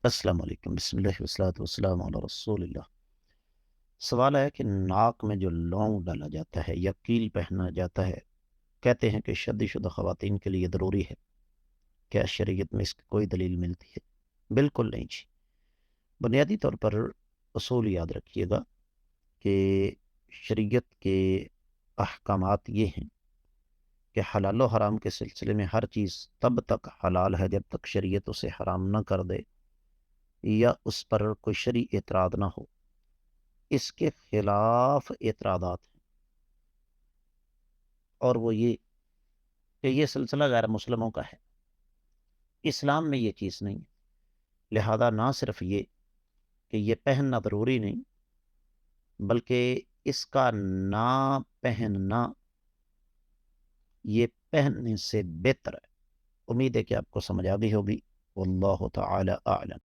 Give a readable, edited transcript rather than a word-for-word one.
السلام علیکم، بسم اللہ والصلاۃ والسلام علی رسول اللہ۔ سوال ہے کہ ناک میں جو لونگ ڈالا جاتا ہے یا کیل پہنا جاتا ہے، کہتے ہیں کہ شادی شدہ خواتین کے لیے ضروری ہے۔ کیا شریعت میں اس کی کوئی دلیل ملتی ہے؟ بالکل نہیں جی۔ بنیادی طور پر اصول یاد رکھیے گا کہ شریعت کے احکامات یہ ہیں کہ حلال و حرام کے سلسلے میں ہر چیز تب تک حلال ہے جب تک شریعت اسے حرام نہ کر دے یا اس پر کوئی شرعی اعتراض نہ ہو۔ اس کے خلاف اعتراضات ہیں، اور وہ یہ کہ یہ سلسلہ غیر مسلموں کا ہے، اسلام میں یہ چیز نہیں ہے۔ لہذا نہ صرف یہ کہ یہ پہننا ضروری نہیں، بلکہ اس کا نہ پہننا یہ پہننے سے بہتر ہے۔ امید ہے کہ آپ کو سمجھ آ گئی ہوگی۔ واللہ تعالی اعلم۔